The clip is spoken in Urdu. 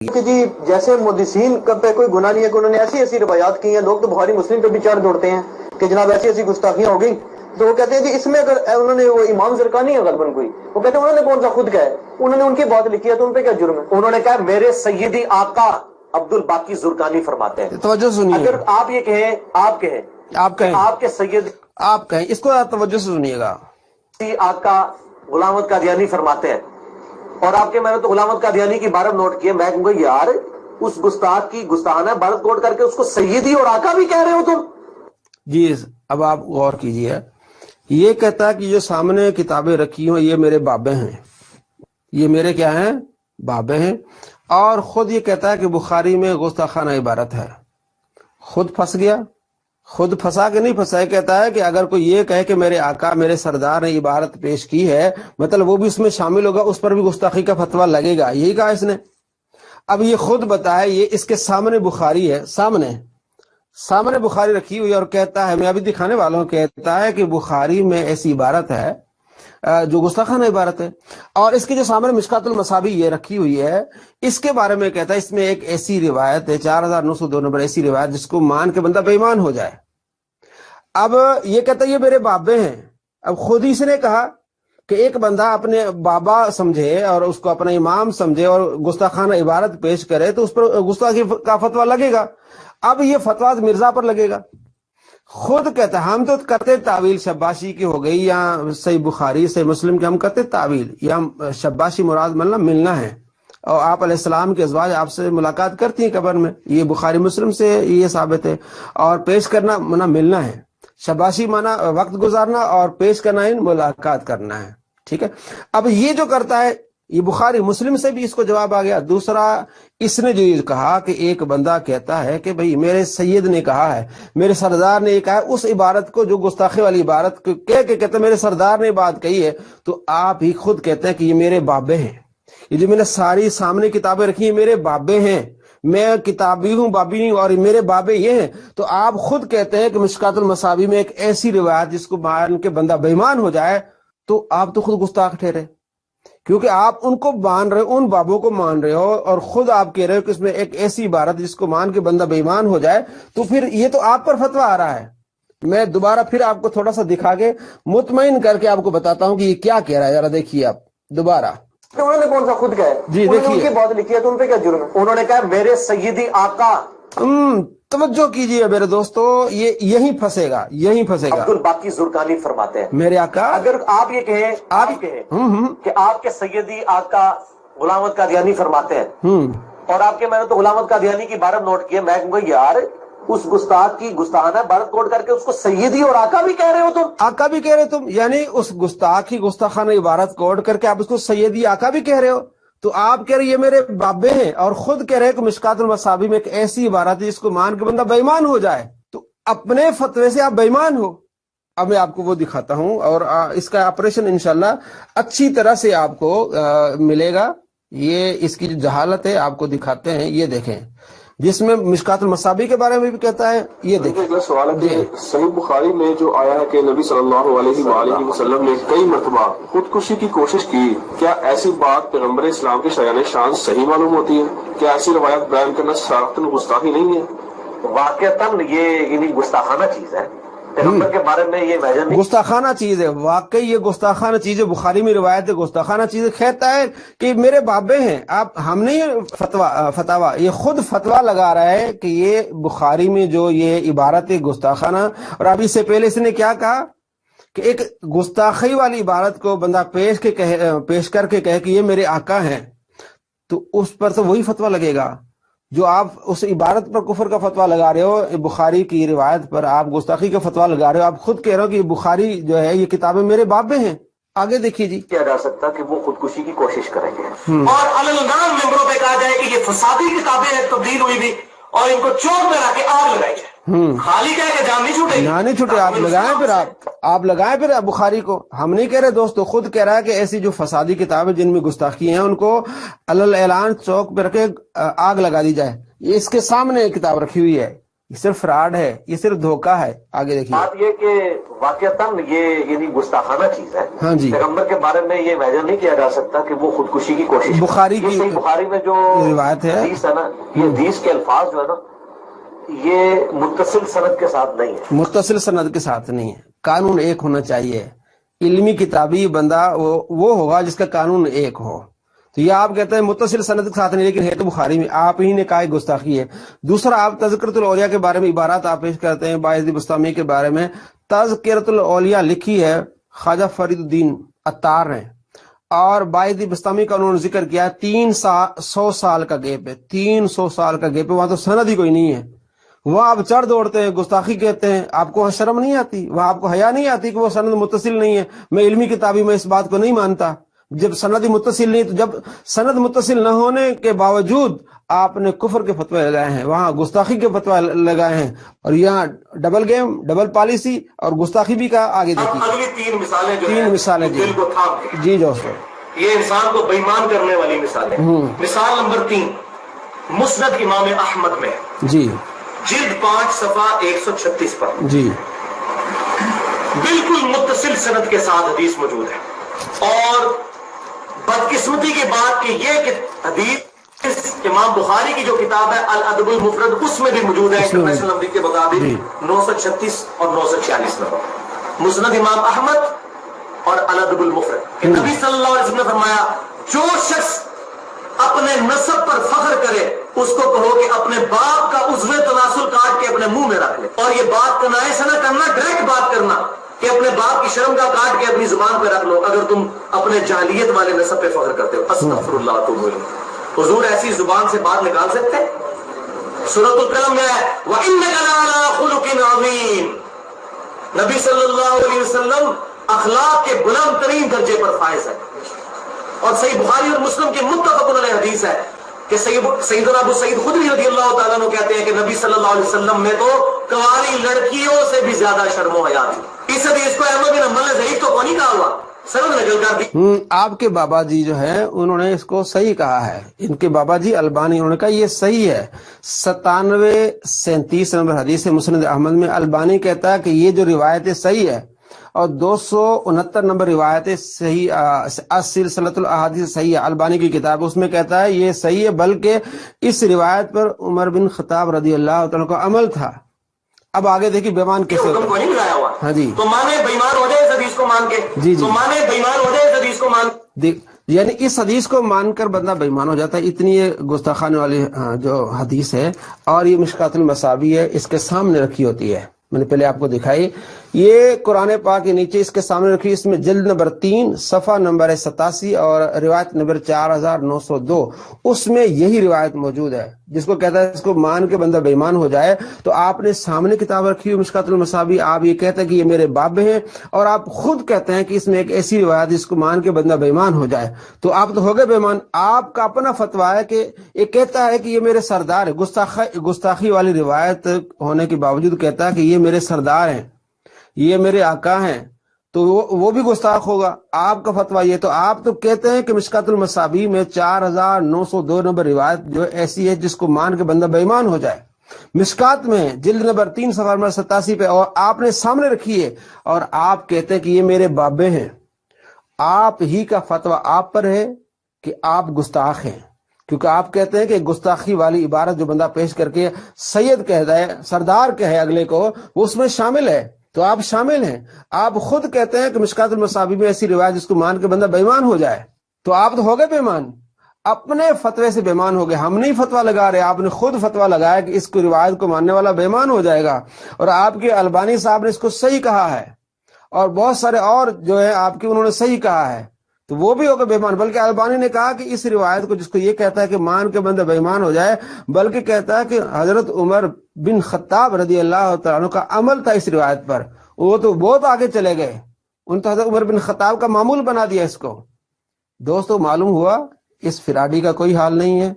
کہ جی جیسے محدثین پہ کوئی گناہ نہیں ہے کہ انہوں نے ایسی ایسی روایات کی ہیں، لوگ تو بخاری مسلم پہ بھی چڑھ دوڑتے ہیں کہ جناب ایسی ایسی گستاخیاں ہو گئی، تو وہ کہتے ہیں جی اس میں اگر انہوں نے وہ امام زرقانی ہے غالباً کوئی، وہ کہتے ہیں انہوں نے کون سا خود کہا ہے، انہوں نے ان کی بات لکھی ہے تو ان پہ کیا جرم ہے؟ انہوں نے کہا میرے سیدی آقا عبد الباقی زرقانی فرماتے ہیں، توجہ سنیے، اگر آپ یہ کہیں آپ کہیں آپ کے سید آپ کہیں اس کو توجہ سے سنیے گا، آقا غلام احمد قادیانی فرماتے ہیں، اور آپ کے میں نے تو غلام احمد قادیانی کی عبارت نوٹ کی ہے، میں کہوں گا یار اس گستاخ کی گستاخانہ عبارت کوٹ کر کے اس کو سیدی اور آقا بھی کہہ رہے ہو تم؟ جی اب آپ غور کیجئے، یہ کہتا ہے کہ جو سامنے کتابیں رکھی ہوں یہ میرے بابے ہیں، یہ میرے کیا ہیں؟ بابے ہیں، اور خود یہ کہتا ہے کہ بخاری میں گستاخانہ عبارت ہے۔ خود پھنس گیا، خود پھنسا کہ نہیں پھنسا، کہتا ہے کہ اگر کوئی یہ کہے کہ میرے آقا میرے سردار نے عبارت پیش کی ہے، مطلب وہ بھی اس میں شامل ہوگا، اس پر بھی گستاخی کا فتویٰ لگے گا، یہی کہا اس نے۔ اب یہ خود بتائے، یہ اس کے سامنے بخاری ہے، سامنے بخاری رکھی ہوئی، اور کہتا ہے، میں ابھی دکھانے والا ہوں، کہتا ہے کہ بخاری میں ایسی عبارت ہے جو گستاخانہ عبارت ہے، اور اس کے جو سامنے مشکات المصابیح یہ رکھی ہوئی ہے، اس کے بارے میں کہتا ہے اس میں ایک ایسی روایت ہے 4902 نمبر، ایسی روایت جس کو مان کے بندہ بے ایمان ہو جائے۔ اب یہ کہتا ہے یہ میرے بابے ہیں، اب خود ہی اس نے کہا کہ ایک بندہ اپنے بابا سمجھے اور اس کو اپنا امام سمجھے اور گستاخانہ عبارت پیش کرے تو اس پر گستاخی کا فتویٰ لگے گا۔ اب یہ فتویٰ مرزا پر لگے گا۔ خود کہتا ہے ہم تو کرتے تعویل شباشی کی ہو گئی، یا صحیح بخاری صحیح مسلم کی ہم کرتے تعویل، یا شباشی مراد ملنا ہے، اور آپ علیہ السلام کے ازواج آپ سے ملاقات کرتی ہیں قبر میں، یہ بخاری مسلم سے یہ ثابت ہے، اور پیش کرنا منع ملنا ہے، شباشی مانا وقت گزارنا، اور پیش کرنا ان ملاقات کرنا ہے، ٹھیک ہے۔ اب یہ جو کرتا ہے، یہ بخاری مسلم سے بھی اس کو جواب آ گیا۔ دوسرا، اس نے جو یہ کہا کہ ایک بندہ کہتا ہے کہ بھئی میرے سید نے کہا ہے، میرے سردار نے یہ کہا ہے، اس عبارت کو جو گستاخی والی عبارت کو کہہ کے کہتے ہیں میرے سردار نے بات کہی ہے، تو آپ ہی خود کہتے ہیں کہ یہ میرے بابے ہیں، یہ جو میں نے ساری سامنے کتابیں رکھی ہیں میرے بابے ہیں، میں کتابی ہوں بابی نہیں، اور میرے بابے یہ ہیں، تو آپ خود کہتے ہیں کہ مشکات المصابیح میں ایک ایسی روایت جس کو مان کے بندہ بے ایمان ہو جائے، تو آپ تو خود گستاخ ٹھہرے، کیونکہ آپ ان کو مان رہے ہو، ان بابوں کو مان رہے ہو، اور خود آپ کہہ رہے ہو کہ اس میں ایک ایسی عبارت جس کو مان کے بندہ بے ایمان ہو جائے، تو پھر یہ تو آپ پر فتویٰ آ رہا ہے۔ میں دوبارہ پھر آپ کو تھوڑا سا دکھا کے مطمئن کر کے آپ کو بتاتا ہوں کہ یہ کیا کہہ رہا ہے، ذرا دیکھیے آپ دوبارہ۔ انہوں نے کون سا خود کہا ہے؟ جی انہوں نے ان دیکھیے، کی بات لکھی ہے تو ان پہ کیا جرم ہے؟ انہوں نے کہا میرے سیدی آقا توجہ کیجئے میرے دوستو، یہ یہیں پھنسے گا، یہیں پھنسے گا۔ عبد الباقی زرقانی فرماتے ہیں میرے آقا، اگر آپ یہ کہیں کہ آپ کے سیدی آقا غلام احمد قادیانی فرماتے ہیں، اور آپ کے میں نے تو غلام احمد قادیانی کی عبارت نوٹ کی ہے، میں کہوں گا یار اس گستاخ کی گستاخانہ عبارت کوٹ کر کے اس کو سیدی اور آقا بھی کہہ رہے ہو تم؟ آقا بھی کہہ رہے تم، یعنی اس گستاخ کی گستاخانہ عبارت کوڈ کر کے آپ اس کو سیدی آقا بھی کہہ رہے ہو، تو آپ کہہ رہے یہ میرے بابے ہیں، اور خود کہہ رہے کہ مشکات المصابیح میں ایک ایسی عبارت ہے جس کو مان کے بندہ بے ایمان ہو جائے، تو اپنے فتوے سے آپ بے ایمان ہو۔ اب میں آپ کو وہ دکھاتا ہوں، اور اس کا آپریشن انشاءاللہ اچھی طرح سے آپ کو ملے گا۔ یہ اس کی جو جہالت ہے آپ کو دکھاتے ہیں، یہ دیکھیں، جس میں مشکات المصابیح کے بارے میں بھی کہتا ہے، یہ دیکھیں۔ اگلا سوال ہے کہ صحیح بخاری میں جو آیا ہے کہ نبی صلی اللہ علیہ وآلہ وسلم نے کئی مرتبہ خودکشی کی کوشش کی، کیا ایسی بات پیغمبر اسلام کے شایان شان صحیح معلوم ہوتی ہے؟ کیا ایسی روایت بیان کرنا صراحتاً گستاخی نہیں ہے؟ واقعتاً یہ گستاخانہ چیز ہے، پیغمبر کے بارے میں یہ ویژن نہیں، گستاخانہ چیز ہے، واقعی یہ گستاخانہ چیز ہے، بخاری میں روایت ہے، گستاخانہ چیز ہے۔ کہتا ہے کہ میرے بابے ہیں، آپ ہم نہیں فتوا، یہ خود فتوا لگا رہا ہے کہ یہ بخاری میں جو یہ عبارت ہے گستاخانہ، اور اب اس سے پہلے اس نے کیا کہا کہ ایک گستاخی والی عبارت کو بندہ پیش کر کے کہے کہ یہ میرے آقا ہیں، تو اس پر تو وہی فتوا لگے گا جو آپ اس عبارت پر کفر کا فتویٰ لگا رہے ہو، بخاری کی روایت پر آپ گستاخی کا فتویٰ لگا رہے ہو، آپ خود کہہ رہے ہو کہ بخاری جو ہے یہ کتابیں میرے بابے ہیں۔ آگے دیکھیے جی، کیا جا سکتا کہ وہ خودکشی کی کوشش کریں گے، اور النام ممبروں پہ کہا جائے کہ یہ فسادی کتابیں ہیں، تبدیل ہوئی بھی، اور ان کو چوک میں رکھ کے آگ لگائی جائے، خالی کہہ کہ جان نہیں چھوٹے گی، نہ نہیں چھوٹے، آپ لگائیں پھر، آپ لگائیں پھر بخاری کو، ہم نہیں کہہ رہے دوستو، خود کہہ رہا ہے کہ ایسی جو فسادی کتابیں جن میں گستاخی ہیں ان کو علل اعلان چوک پہ رکھے آگ لگا دی جائے۔ یہ اس کے سامنے کتاب رکھی ہوئی ہے، یہ صرف فراڈ ہے، یہ صرف دھوکہ ہے. آگے دیکھیے. بات یہ کہ واقعتاً یہ یعنی گستاخانہ چیز ہے. ہاں جی. پیغمبر کے بارے میں یہ ویژن نہیں کیا جا سکتا کہ وہ خودکشی کی کوشش. بخاری کی صحیح بخاری میں جو روایت ہے، حدیث ہے نا، یہ حدیث کے الفاظ جو ہے نا یہ متصل سند کے ساتھ نہیں ہے. متصل سند کے ساتھ نہیں ہے. قانون ایک ہونا چاہیے. علمی کتابی بندہ وہ ہوگا جس کا قانون ایک ہو. تو یہ آپ کہتے ہیں متصل سند کے ساتھ نہیں، لیکن ہے تو بخاری میں. آپ ہی نے کہا گستاخی ہے. دوسرا، آپ تذکرۃ الاولیاء کے بارے میں عبارات آپ پیش کرتے ہیں باعث بستامی کے بارے میں. تذکرۃ الاولیاء لکھی ہے خواجہ فرید الدین عطار نے، اور باعث بستامی کا انہوں نے ذکر کیا 300 سال کا گیپ ہے. 300 سال کا گیپ ہے، وہاں تو سند ہی کوئی نہیں ہے. وہاں آپ چڑھ دوڑتے ہیں، گستاخی کہتے ہیں. آپ کو شرم نہیں آتی؟ وہاں آپ کو حیا نہیں آتی کہ وہ سند متصل نہیں ہے؟ میں علمی کتابی میں اس بات کو نہیں مانتا. جب سند متصل نہیں، تو جب سند متصل نہ ہونے کے باوجود آپ نے کفر کے فتوے لگائے ہیں، وہاں گستاخی کے فتوے لگائے ہیں، اور یہاں ڈبل گیم، ڈبل پالیسی اور گستاخی بھی کا. آگے دیکھیے اگلی 3 مثالیں جو 3 مثالیں. جی دل کو تھام دیں. جی دوستو، یہ انسان کو بےمان کرنے والی مثالیں. مثال نمبر 3 مسند امام احمد میں جی جلد 5 صفحہ 136 پر جی بالکل متصل سند کے ساتھ حدیث موجود ہے. اور بدقسمتی کی بات کہ یہ حدیث امام بخاری کی جو کتاب ہے الادب المفرد اس میں بھی موجود ہے انٹرنیشنل نمبر کے مطابق 936 اور 946 نمبر. مسند امام احمد اور الادب المفرد کہ نبی صلی اللہ علیہ وسلم نے فرمایا جو شخص اپنے نسب پر فخر کرے اس کو کہو کہ اپنے باپ کا عضو تناسل کاٹ کے اپنے منہ میں رکھ لے. اور یہ بات کنائے سے نہ کرنا، ڈائریکٹ بات کرنا کہ اپنے باپ کی شرم کا کاٹ کے اپنی زبان پہ رکھ لو اگر تم اپنے جاہلیت والے نسب پہ فخر کرتے ہو. استغفر اللہ توبوا الیہ. حضور ایسی زبان سے بات نکال سکتے؟ سورۃ القلم میں ہے وَإِنَّكَ لَعَلَىٰ خُلُقٍ عَظِيمٍ. نبی صلی اللہ علیہ وسلم اخلاق کے بلند ترین درجے پر فائز ہے. اور صحیح بخاری اور مسلم کی متفق علیہ حدیث ہے کہ سیدنا ابو سعید خدری رضی اللہ تعالیٰ عنہ کہتے ہیں کہ نبی صلی اللہ علیہ وسلم میں تو کنواری لڑکیوں سے بھی زیادہ شرم و حیا تھی. اس حدیث کو احمد بن حنبل نے ضعیف تو نہیں کہا ہوا، سند نقل کر دی. آپ کے بابا جی جو ہے انہوں نے اس کو صحیح کہا ہے. ان کے بابا جی البانی انہوں نے کہا یہ صحیح ہے. 9737 نمبر حدیث مسند احمد میں البانی کہتا ہے کہ یہ جو روایت صحیح ہے، اور 269 نمبر روایت صحیح سلسلۃ الاحادیث صحیح ہے البانی کی کتاب، اس میں کہتا ہے یہ صحیح ہے، بلکہ اس روایت پر عمر بن خطاب رضی اللہ تعالیٰ کو عمل تھا. اب آگے دیکھیے بیمان کیسے حکم کو نہیں ملایا ہوا. ہاں جی تو مانے بےمان ہو جائے اس حدیث کو مان کے. جی جی تو مانے بےمان ہو جائے اس حدیث کو مان یعنی اس حدیث کو مان کر بندہ بےمان ہو جاتا ہے. اتنی یہ گستاخانے والی جو حدیث ہے، اور یہ مشکات المصابیح ہے، اس کے سامنے رکھی ہوتی ہے. میں نے پہلے آپ کو دکھائی، یہ قرآن پاک کے نیچے اس کے سامنے رکھی. اس میں جلد نمبر 3 صفحہ نمبر 87 اور روایت نمبر 4902 اس میں یہی روایت موجود ہے. جس کو کہتا ہے اس کو مان کے بندہ بے ایمان ہو جائے. تو آپ نے سامنے کتاب رکھی ہوئی مشکات المصابیح، آپ یہ کہتے ہیں کہ یہ میرے بابے ہیں، اور آپ خود کہتے ہیں کہ اس میں ایک ایسی روایت جس کو مان کے بندہ بے ایمان ہو جائے. تو آپ تو ہو گئے بے ایمان. آپ کا اپنا فتویٰ ہے کہ یہ کہتا ہے کہ یہ میرے سردار ہے، گستاخی والی روایت ہونے کے باوجود کہتا ہے کہ یہ میرے سردار ہیں، یہ میرے آقا ہیں، تو وہ بھی گستاخ ہوگا. آپ کا فتویٰ یہ، تو آپ تو کہتے ہیں کہ مشکات المصابیح میں 4902 نمبر روایت جو ایسی ہے جس کو مان کے بندہ بے ایمان ہو جائے. مشکات میں جلد نمبر 3 صفحہ نمبر 87 پہ، اور آپ نے سامنے رکھی ہے، اور آپ کہتے ہیں کہ یہ میرے بابے ہیں. آپ ہی کا فتویٰ آپ پر ہے کہ آپ گستاخ ہیں، کیونکہ آپ کہتے ہیں کہ گستاخی والی عبارت جو بندہ پیش کر کے سید کہتا ہے، سردار کہے اگلے کو، وہ اس میں شامل ہے. تو آپ شامل ہیں. آپ خود کہتے ہیں کہ مشکات المصابیح میں ایسی روایت جس کو مان کے بندہ بے ایمان ہو جائے. تو آپ تو ہو گئے بے ایمان، اپنے فتوے سے بے ایمان ہو گئے. ہم نہیں فتویٰ لگا رہے، آپ نے خود فتویٰ لگایا کہ اس کو روایت کو ماننے والا بے ایمان ہو جائے گا. اور آپ کے البانی صاحب نے اس کو صحیح کہا ہے، اور بہت سارے اور جو ہے آپ کے انہوں نے صحیح کہا ہے. تو وہ بھی ہوگا بے ایمان. بلکہ البانی نے کہا کہ اس روایت کو جس کو یہ کہتا ہے کہ مان کے بندہ بے ایمان ہو جائے، بلکہ کہتا ہے کہ حضرت عمر بن خطاب رضی اللہ تعالیٰ عنہ کا عمل تھا اس روایت پر. وہ تو بہت آگے چلے گئے، ان تو حضرت عمر بن خطاب کا معمول بنا دیا اس کو. دوستو معلوم ہوا اس فراڈی کا کوئی حال نہیں ہے.